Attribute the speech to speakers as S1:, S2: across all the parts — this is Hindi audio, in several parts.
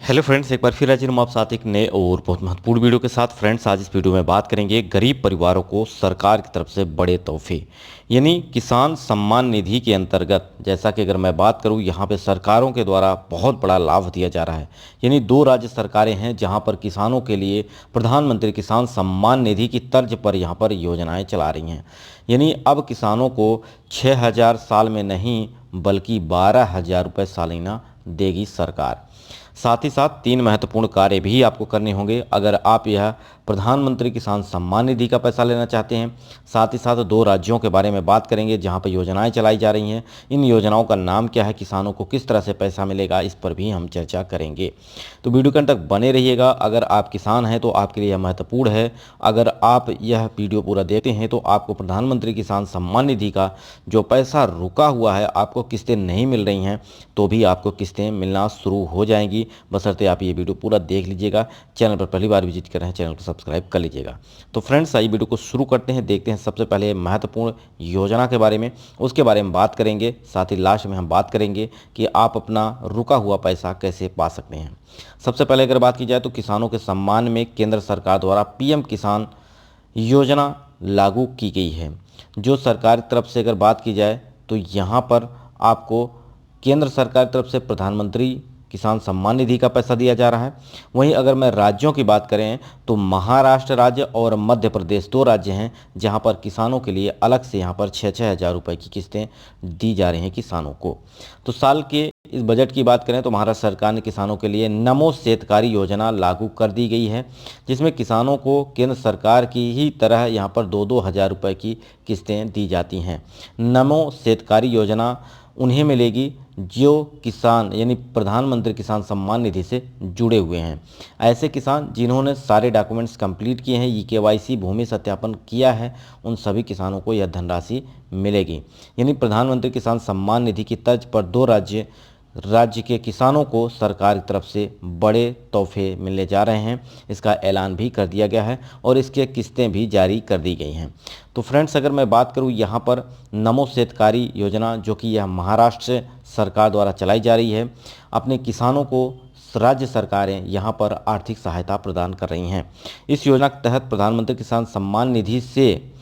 S1: हेलो फ्रेंड्स, एक बार फिर हाजिर हूँ आप साथ एक नए और बहुत महत्वपूर्ण वीडियो के साथ। फ्रेंड्स, आज इस वीडियो में बात करेंगे गरीब परिवारों को सरकार की तरफ से बड़े तोहफे यानी किसान सम्मान निधि के अंतर्गत। जैसा कि अगर मैं बात करूँ, यहाँ पे सरकारों के द्वारा बहुत बड़ा लाभ दिया जा रहा है। यानी 2 राज्य सरकारें हैं जहाँ पर किसानों के लिए प्रधानमंत्री किसान सम्मान निधि की तर्ज पर यहाँ पर योजनाएँ चला रही हैं। यानी अब किसानों को 6,000 साल में नहीं बल्कि 12,000 रुपये सालाना देगी सरकार। साथ ही साथ 3 महत्वपूर्ण कार्य भी आपको करने होंगे अगर आप यह प्रधानमंत्री किसान सम्मान निधि का पैसा लेना चाहते हैं। साथ ही साथ 2 राज्यों के बारे में बात करेंगे जहां पर योजनाएं चलाई जा रही हैं। इन योजनाओं का नाम क्या है, किसानों को किस तरह से पैसा मिलेगा, इस पर भी हम चर्चा करेंगे। तो वीडियो के अंत तक बने रहिएगा। अगर आप किसान हैं तो आपके लिए यह महत्वपूर्ण है। अगर आप यह वीडियो पूरा देखते हैं तो आपको प्रधानमंत्री किसान सम्मान निधि का जो पैसा रुका हुआ है, आपको किस्तें नहीं मिल रही हैं तो भी आपको किस्तें मिलना शुरू हो जाएंगी, बशर्ते आप ये वीडियो पूरा देख लीजिएगा। चैनल पर पहली बार विजिट कर रहे हैं, चैनल को सब्सक्राइब कर लीजिएगा। तो फ्रेंड्स, आइए वीडियो को शुरू करते हैं। देखते हैं सबसे पहले महत्वपूर्ण योजना के बारे में, उसके बारे में बात करेंगे। साथ ही लास्ट में हम बात करेंगे कि आप अपना रुका हुआ पैसा कैसे पा सकते हैं। सबसे पहले अगर बात की जाए तो किसानों के सम्मान में केंद्र सरकार द्वारा पीएम किसान योजना लागू की गई है। जो सरकार की तरफ से अगर बात की जाए तो यहाँ पर आपको केंद्र सरकार की तरफ से प्रधानमंत्री किसान सम्मान निधि का पैसा दिया जा रहा है। वहीं अगर मैं राज्यों की बात करें तो महाराष्ट्र राज्य और मध्य प्रदेश 2 राज्य हैं जहां पर किसानों के लिए अलग से यहां पर 6-6 हज़ार रुपये की किस्तें दी जा रही हैं किसानों को। तो साल के इस बजट की बात करें तो महाराष्ट्र सरकार ने किसानों के लिए नमो शेतकारी योजना लागू कर दी गई है, जिसमें किसानों को केंद्र सरकार की ही तरह यहां पर 2-2 हज़ार रुपये की किस्तें दी जाती हैं। नमो शेतकारी योजना उन्हें मिलेगी जो किसान यानी प्रधानमंत्री किसान सम्मान निधि से जुड़े हुए हैं। ऐसे किसान जिन्होंने सारे डॉक्यूमेंट्स कंप्लीट किए हैं, केवाईसी भूमि सत्यापन किया है, उन सभी किसानों को यह धनराशि मिलेगी। यानी प्रधानमंत्री किसान सम्मान निधि की तर्ज पर 2 राज्य के किसानों को सरकार की तरफ से बड़े तोहफे मिलने जा रहे हैं। इसका ऐलान भी कर दिया गया है और इसके किस्तें भी जारी कर दी गई हैं। तो फ्रेंड्स, अगर मैं बात करूं यहाँ पर नमो शेतकारी योजना, जो कि यह महाराष्ट्र सरकार द्वारा चलाई जा रही है, अपने किसानों को राज्य सरकारें यहाँ पर आर्थिक सहायता प्रदान कर रही हैं। इस योजना के तहत प्रधानमंत्री किसान सम्मान निधि से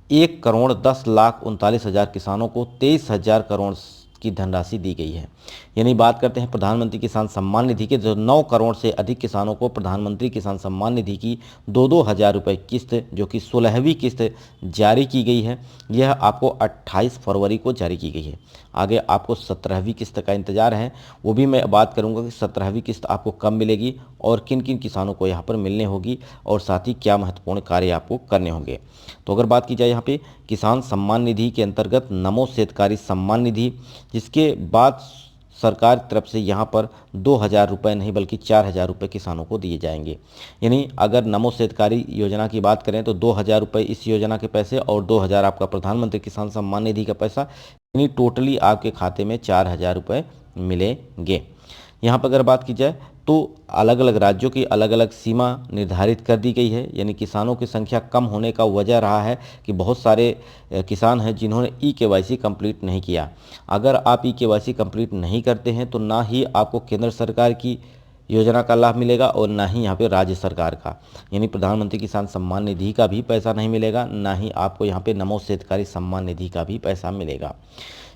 S1: 1,10,39,000 किसानों को 23,000 करोड़ की धनराशि दी गई है। यानी बात करते हैं प्रधानमंत्री किसान सम्मान निधि के, जो 9 करोड़ से अधिक किसानों को प्रधानमंत्री किसान सम्मान निधि की 2-2 हज़ार रुपये किस्त, जो कि 16वीं किस्त जारी की गई है। यह आपको 28 फरवरी को जारी की गई है। आगे आपको 17वीं किस्त का इंतजार है, वो भी मैं बात करूंगा कि 17वीं किस्त आपको कब मिलेगी और किन किन किसानों को यहाँ पर मिलने होगी और साथ ही क्या महत्वपूर्ण कार्य आपको करने होंगे। तो अगर बात की जाए यहाँ पे किसान सम्मान निधि के अंतर्गत नमो शेतकारी सम्मान निधि, जिसके बाद सरकार की तरफ से यहाँ पर 2,000 रुपये नहीं बल्कि 4,000 रुपये किसानों को दिए जाएंगे। यानी अगर नमो शेतकारी योजना की बात करें तो 2,000 रुपये इस योजना के पैसे और 2,000 आपका प्रधानमंत्री किसान सम्मान निधि का पैसा, यानी टोटली आपके खाते में 4,000 रुपये मिलेंगे। यहाँ पर अगर बात की जाए तो अलग अलग राज्यों की अलग अलग सीमा निर्धारित कर दी गई है। यानी किसानों की संख्या कम होने का वजह रहा है कि बहुत सारे किसान हैं जिन्होंने केवाईसी कंप्लीट नहीं किया। अगर आप केवाईसी कंप्लीट नहीं करते हैं तो ना ही आपको केंद्र सरकार की योजना का लाभ मिलेगा और ना ही यहाँ पे राज्य सरकार का, यानी प्रधानमंत्री किसान सम्मान निधि का भी पैसा नहीं मिलेगा, ना ही आपको यहाँ पे नमो शेतकारी सम्मान निधि का भी पैसा मिलेगा।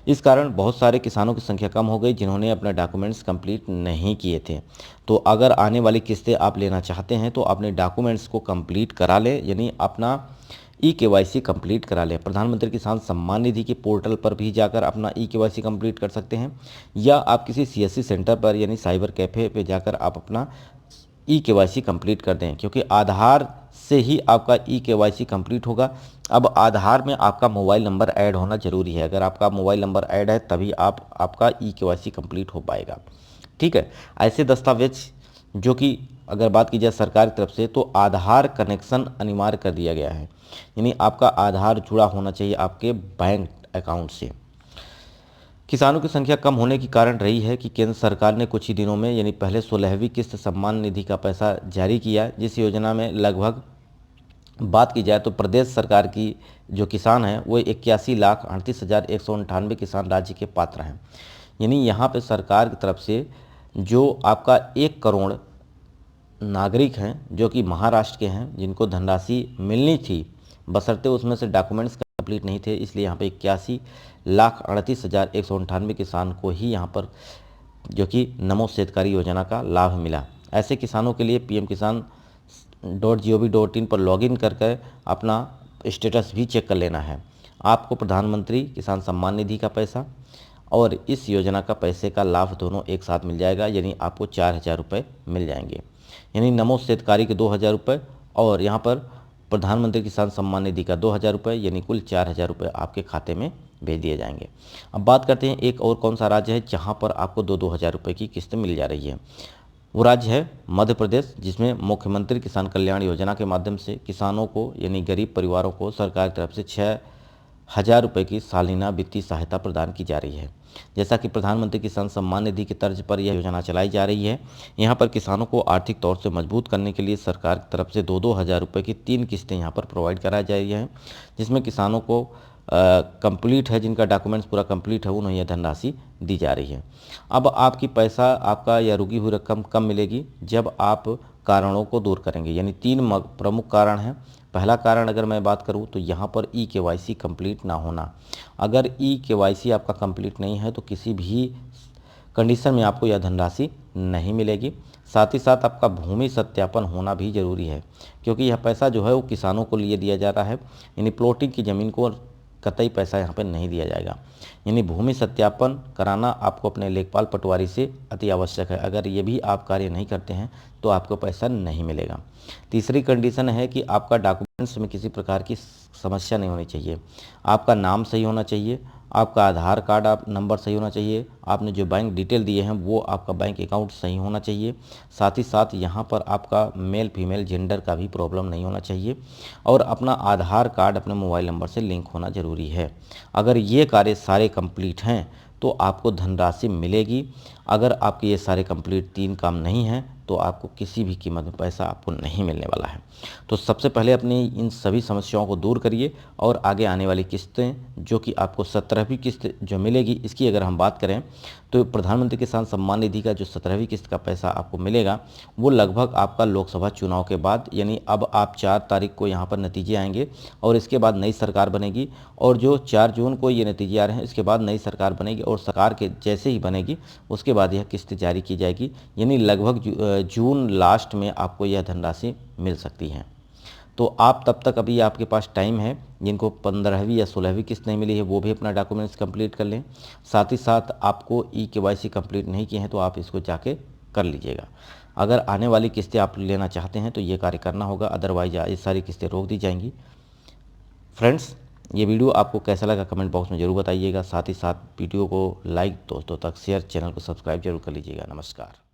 S1: इस कारण बहुत सारे किसानों की संख्या कम हो गई जिन्होंने अपने डॉक्यूमेंट्स कंप्लीट नहीं किए थे। तो अगर आने वाली किस्तें आप लेना चाहते हैं तो अपने डॉक्यूमेंट्स को कंप्लीट करा लें, यानी अपना केवाईसी कंप्लीट करा लें। प्रधानमंत्री किसान सम्मान निधि के पोर्टल पर भी जाकर अपना केवाईसी कंप्लीट कर सकते हैं, या आप किसी सीएससी सेंटर पर यानी साइबर कैफ़े पे जाकर आप अपना केवाईसी कंप्लीट कर दें, क्योंकि आधार से ही आपका केवाईसी कंप्लीट होगा। अब आधार में आपका मोबाइल नंबर ऐड होना जरूरी है। अगर आपका मोबाइल नंबर ऐड है तभी आपका केवाईसी कंप्लीट हो पाएगा। ठीक है, ऐसे दस्तावेज जो कि अगर बात की जाए सरकार की तरफ से तो आधार कनेक्शन अनिवार्य कर दिया गया है, यानी आपका आधार जुड़ा होना चाहिए आपके बैंक अकाउंट से। किसानों की संख्या कम होने के कारण रही है कि केंद्र सरकार ने कुछ ही दिनों में यानी पहले 16वीं किस्त सम्मान निधि का पैसा जारी किया, जिस योजना में लगभग बात की जाए तो प्रदेश सरकार की जो किसान हैं वो 81,38,198 किसान राज्य के पात्र हैं। यानी यहाँ पे सरकार की तरफ से जो आपका 1 करोड़ नागरिक हैं जो कि महाराष्ट्र के हैं, जिनको धनराशि मिलनी थी, बशर्ते उसमें से डॉक्यूमेंट्स कंप्लीट नहीं थे, इसलिए यहाँ पे 81,38,198 किसान को ही यहाँ पर जो कि नमो शेतकारी योजना का लाभ मिला। ऐसे किसानों के लिए pmkisan.gov.in पर लॉगिन करके अपना स्टेटस भी चेक कर लेना है। आपको प्रधानमंत्री किसान सम्मान निधि का पैसा और इस योजना का पैसे का लाभ दोनों एक साथ मिल जाएगा, यानी आपको 4,000 रुपये मिल जाएंगे। यानी नमो शेतकारी के 2,000 रुपये और यहाँ पर प्रधानमंत्री किसान सम्मान निधि का 2,000 रुपये, यानी कुल 4,000 रुपये आपके खाते में भेज दिए जाएंगे। अब बात करते हैं एक और कौन सा राज्य है जहाँ पर आपको 2-2 हज़ार रुपये की किस्त मिल जा रही है। वो राज्य है मध्य प्रदेश, जिसमें मुख्यमंत्री किसान कल्याण योजना के माध्यम से किसानों को यानी गरीब परिवारों को सरकार की तरफ से 6,000 रुपये की सालाना वित्तीय सहायता प्रदान की जा रही है। जैसा कि प्रधानमंत्री किसान सम्मान निधि की तर्ज पर यह योजना चलाई जा रही है। यहाँ पर किसानों को आर्थिक तौर से मजबूत करने के लिए सरकार की तरफ से 2-2 हज़ार रुपये की 3 किस्तें यहाँ पर प्रोवाइड कराई जा रही हैं, जिसमें किसानों को कंप्लीट है, जिनका डॉक्यूमेंट्स पूरा कंप्लीट है, उन्हें यह धनराशि दी जा रही है। अब आपकी पैसा आपका या रुकी हुई रकम कब मिलेगी? जब आप कारणों को दूर करेंगे, यानी 3 प्रमुख कारण हैं। पहला कारण अगर मैं बात करूं तो यहाँ पर eKYC कंप्लीट ना होना। अगर eKYC आपका कंप्लीट नहीं है तो किसी भी कंडीशन में आपको यह धनराशि नहीं मिलेगी। साथ ही साथ आपका भूमि सत्यापन होना भी ज़रूरी है, क्योंकि यह पैसा जो है वो किसानों को लिए दिया जा रहा है, यानी प्लॉटिंग की ज़मीन को कतई पैसा यहाँ पर नहीं दिया जाएगा। यानी भूमि सत्यापन कराना आपको अपने लेखपाल पटवारी से अति आवश्यक है। अगर ये भी आप कार्य नहीं करते हैं तो आपको पैसा नहीं मिलेगा। तीसरी कंडीशन है कि आपका डॉक्यूमेंट्स में किसी प्रकार की समस्या नहीं होनी चाहिए। आपका नाम सही होना चाहिए, आपका आधार कार्ड आप नंबर सही होना चाहिए, आपने जो बैंक डिटेल दिए हैं वो आपका बैंक अकाउंट सही होना चाहिए। साथ ही साथ यहाँ पर आपका मेल फीमेल जेंडर का भी प्रॉब्लम नहीं होना चाहिए और अपना आधार कार्ड अपने मोबाइल नंबर से लिंक होना ज़रूरी है। अगर ये कार्य सारे कंप्लीट हैं तो आपको धनराशि मिलेगी। अगर आपके ये सारे कंप्लीट 3 काम नहीं हैं तो आपको किसी भी कीमत में पैसा आपको नहीं मिलने वाला है। तो सबसे पहले अपनी इन सभी समस्याओं को दूर करिए और आगे आने वाली किस्तें जो कि आपको 17वीं किस्त जो मिलेगी, इसकी अगर हम बात करें तो प्रधानमंत्री किसान सम्मान निधि का जो 17वीं किस्त का पैसा आपको मिलेगा वो लगभग आपका लोकसभा चुनाव के बाद, यानी अब आप 4 तारीख को यहाँ पर नतीजे आएंगे और इसके बाद नई सरकार बनेगी और जो 4 जून को ये नतीजे आ रहे हैं इसके बाद नई सरकार बनेगी और सरकार के जैसे ही बनेगी उसके बाद यह किस्त जारी की जाएगी। यानी लगभग जून लास्ट में आपको यह धनराशि मिल सकती है। तो आप तब तक अभी आपके पास टाइम है, जिनको 15वीं या 16वीं किस्त नहीं मिली है वो भी अपना डॉक्यूमेंट्स कंप्लीट कर लें। साथ ही साथ आपको eKYC कंप्लीट नहीं किए हैं तो आप इसको जाके कर लीजिएगा। अगर आने वाली किस्तें आप लेना चाहते हैं तो ये कार्य करना होगा, अदरवाइज ये सारी किस्तें रोक दी जाएंगी। फ्रेंड्स, ये वीडियो आपको कैसा लगा कमेंट बॉक्स में ज़रूर बताइएगा। साथ ही साथ वीडियो को लाइक दोस्तों तक शेयर, चैनल को सब्सक्राइब जरूर कर लीजिएगा। नमस्कार।